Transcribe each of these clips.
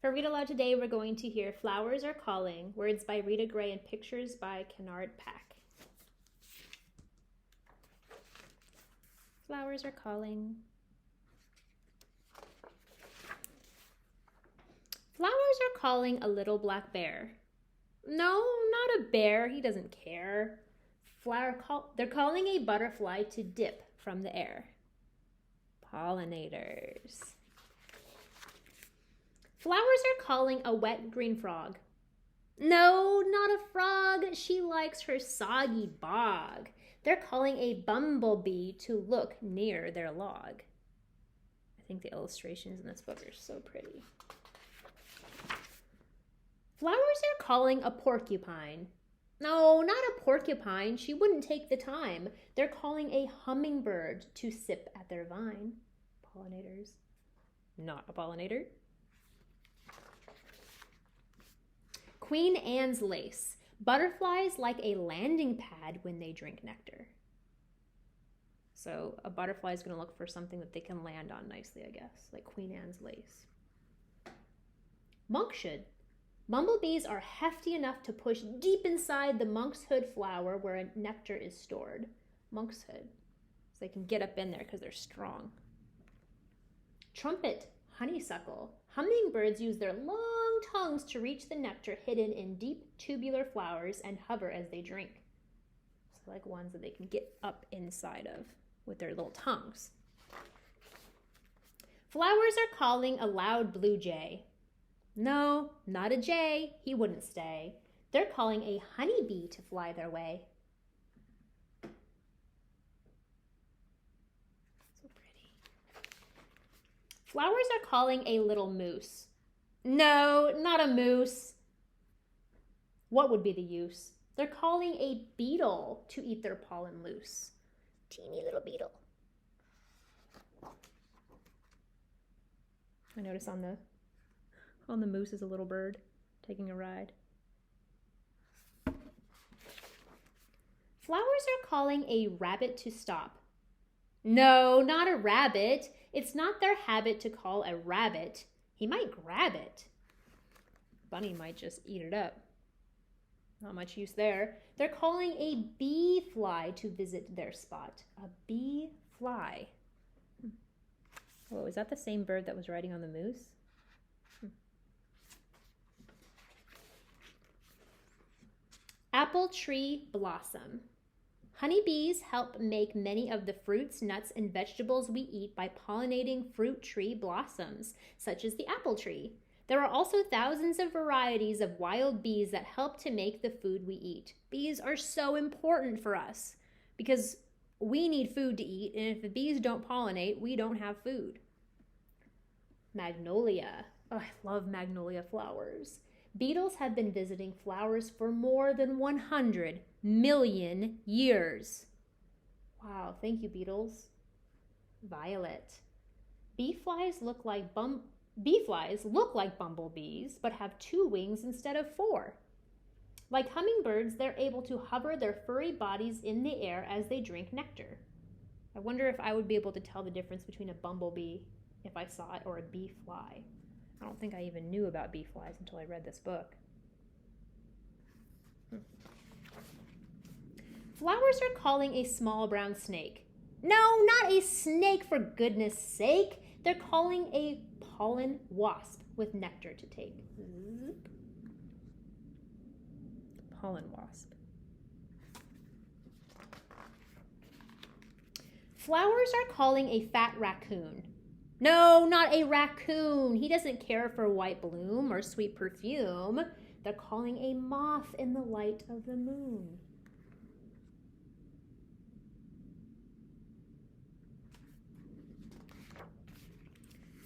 For Read Aloud today, we're going to hear Flowers Are Calling, words by Rita Gray and pictures by Kennard Pack. Flowers are calling. Flowers are calling a little black bear. No, not a bear. He doesn't care. They're calling a butterfly to dip from the air. Pollinators. Flowers are calling a wet green frog. No, not a frog. She likes her soggy bog. They're calling a bumblebee to look near their log. I think the illustrations in this book are so pretty. Flowers are calling a porcupine. No, not a porcupine. She wouldn't take the time. They're calling a hummingbird to sip at their vine. Pollinators. Not a pollinator. Queen Anne's lace. Butterflies like a landing pad when they drink nectar. So a butterfly is going to look for something that they can land on nicely, I guess, like Queen Anne's lace. Monkshood. Bumblebees are hefty enough to push deep inside the monkshood flower where nectar is stored. Monkshood. So they can get up in there because they're strong. Trumpet Honeysuckle. Hummingbirds use their long tongues to reach the nectar hidden in deep tubular flowers and hover as they drink. So like ones that they can get up inside of with their little tongues. Flowers are calling a loud blue jay. No, not a jay. He wouldn't stay. They're calling a honeybee to fly their way. So pretty. Flowers are calling a little moose. No, not a moose. What would be the use? They're calling a beetle to eat their pollen loose. Teeny little beetle. I notice on the moose is a little bird taking a ride. Flowers are calling a rabbit to stop. No, not a rabbit. It's not their habit to call a rabbit. He might grab it. Bunny might just eat it up. Not much use there. They're calling a bee fly to visit their spot. A bee fly. Oh, is that the same bird that was riding on the moose? Apple tree blossom. Honeybees help make many of the fruits, nuts, and vegetables we eat by pollinating fruit tree blossoms, such as the apple tree. There are also thousands of varieties of wild bees that help to make the food we eat. Bees are so important for us because we need food to eat, and if the bees don't pollinate, we don't have food. Magnolia. Oh, I love magnolia flowers. Beetles have been visiting flowers for more than 100 million years. Wow, thank you, beetles. Violet. Bee flies look like bumblebees, but have 2 wings instead of 4. Like hummingbirds, they're able to hover their furry bodies in the air as they drink nectar. I wonder if I would be able to tell the difference between a bumblebee if I saw it or a bee fly. I don't think I even knew about bee flies until I read this book. Flowers are calling a small brown snake. No, not a snake, for goodness sake. They're calling a pollen wasp with nectar to take. Zip. Pollen wasp. Flowers are calling a fat raccoon. No, not a raccoon. He doesn't care for white bloom or sweet perfume. They're calling a moth in the light of the moon.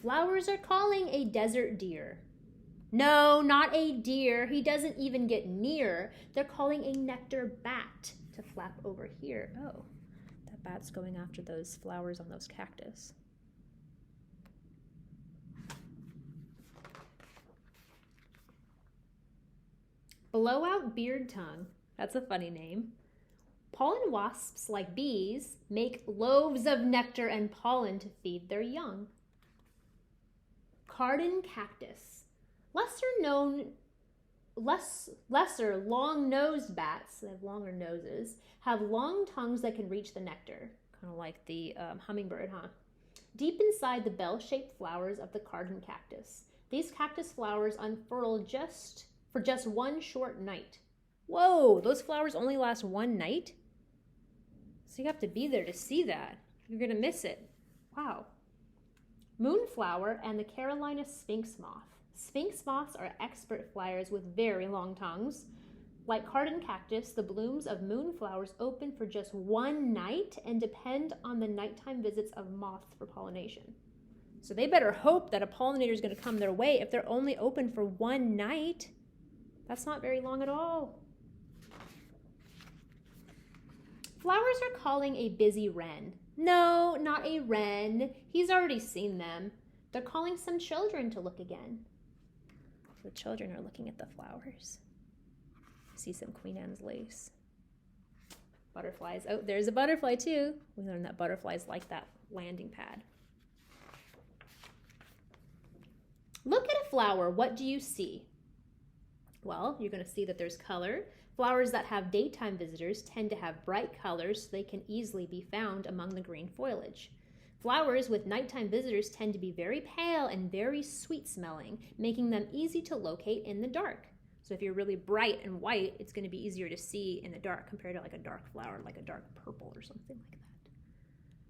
Flowers are calling a desert deer. No, not a deer. He doesn't even get near. They're calling a nectar bat to flap over here. Oh, that bat's going after those flowers on those cactus. Blowout beard tongue. That's a funny name. Pollen wasps, like bees, make loaves of nectar and pollen to feed their young. Carden cactus. Lesser long-nosed bats, they have longer noses, have long tongues that can reach the nectar, kind of like the hummingbird, huh? Deep inside the bell-shaped flowers of the carden cactus. These cactus flowers unfurl for just one short night. Whoa, those flowers only last one night? So you have to be there to see that. You're going to miss it. Wow. Moonflower and the Carolina Sphinx moth. Sphinx moths are expert flyers with very long tongues. Like carden cactus, the blooms of moonflowers open for just one night and depend on the nighttime visits of moths for pollination. So they better hope that a pollinator is going to come their way if they're only open for one night. That's not very long at all. Flowers are calling a busy wren. No, not a wren. He's already seen them. They're calling some children to look again. The children are looking at the flowers. See some Queen Anne's lace. Butterflies. Oh, there's a butterfly too. We learned that butterflies like that landing pad. Look at a flower. What do you see? Well, you're going to see that there's color. Flowers that have daytime visitors tend to have bright colors so they can easily be found among the green foliage. Flowers with nighttime visitors tend to be very pale and very sweet smelling, making them easy to locate in the dark. So if you're really bright and white, it's going to be easier to see in the dark compared to like a dark flower, like a dark purple or something like that.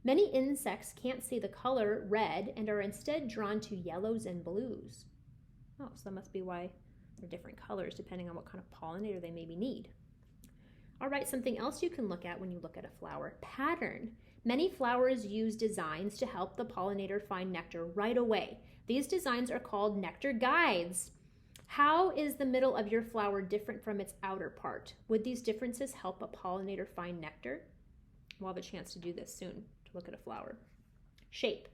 Many insects can't see the color red and are instead drawn to yellows and blues. Oh, so that must be why they're different colors depending on what kind of pollinator they maybe need. All right, something else you can look at when you look at a flower: pattern. Many flowers use designs to help the pollinator find nectar right away. These designs are called nectar guides. How is the middle of your flower different from its outer part? Would these differences help a pollinator find nectar? We'll have a chance to do this soon, to look at a flower. Shape.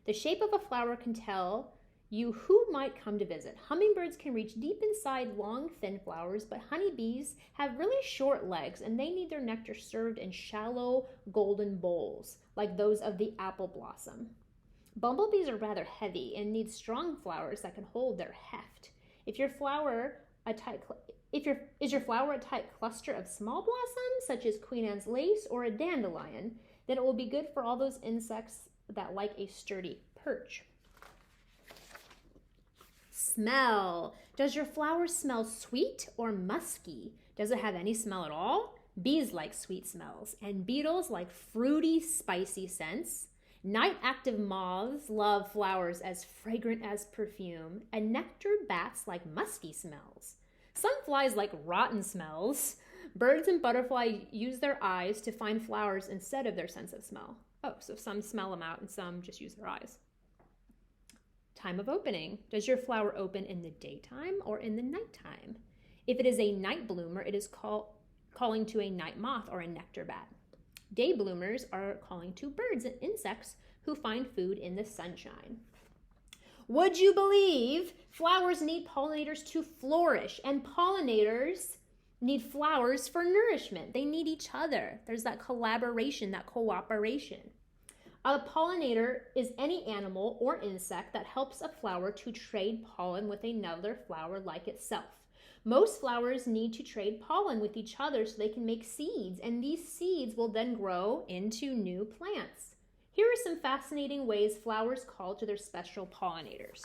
The shape of a flower can tell you who might come to visit. Hummingbirds can reach deep inside long, thin flowers, but honeybees have really short legs and they need their nectar served in shallow, golden bowls, like those of the apple blossom. Bumblebees are rather heavy and need strong flowers that can hold their heft. Is your flower a tight cluster of small blossoms, such as Queen Anne's lace or a dandelion, then it will be good for all those insects that like a sturdy perch. Smell. Does your flower smell sweet or musky? Does it have any smell at all? Bees like sweet smells, and beetles like fruity, spicy scents. Night-active moths love flowers as fragrant as perfume, and nectar bats like musky smells. Some flies like rotten smells. Birds and butterflies use their eyes to find flowers instead of their sense of smell. Oh, so some smell them out and some just use their eyes. Time of opening. Does your flower open in the daytime or in the nighttime? If it is a night bloomer, it is calling to a night moth or a nectar bat. Day bloomers are calling to birds and insects who find food in the sunshine. Would you believe flowers need pollinators to flourish, and pollinators need flowers for nourishment? They need each other. There's that collaboration, that cooperation. A pollinator is any animal or insect that helps a flower to trade pollen with another flower like itself. Most flowers need to trade pollen with each other so they can make seeds, and these seeds will then grow into new plants. Here are some fascinating ways flowers call to their special pollinators.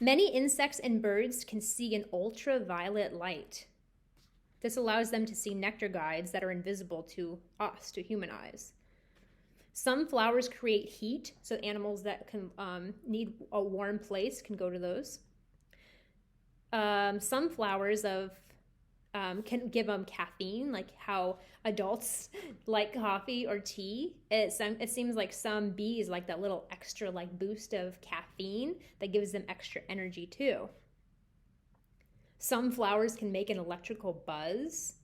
Many insects and birds can see an ultraviolet light. This allows them to see nectar guides that are invisible to us, to human eyes. Some flowers create heat, so animals that can need a warm place can go to those. Some flowers can give them caffeine, like how adults like coffee or tea. It seems like some bees like that little extra boost of caffeine that gives them extra energy too. Some flowers can make an electrical buzz,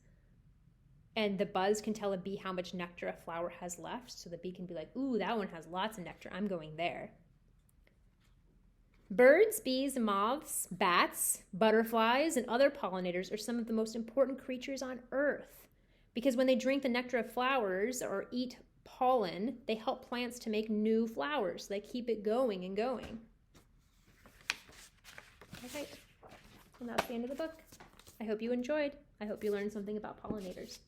and the buzz can tell a bee how much nectar a flower has left, so the bee can be like, ooh, that one has lots of nectar, I'm going there. Birds, bees, moths, bats, butterflies, and other pollinators are some of the most important creatures on Earth, because when they drink the nectar of flowers or eat pollen, they help plants to make new flowers. They keep it going and going. Okay. type. And that's the end of the book. I hope you enjoyed. I hope you learned something about pollinators.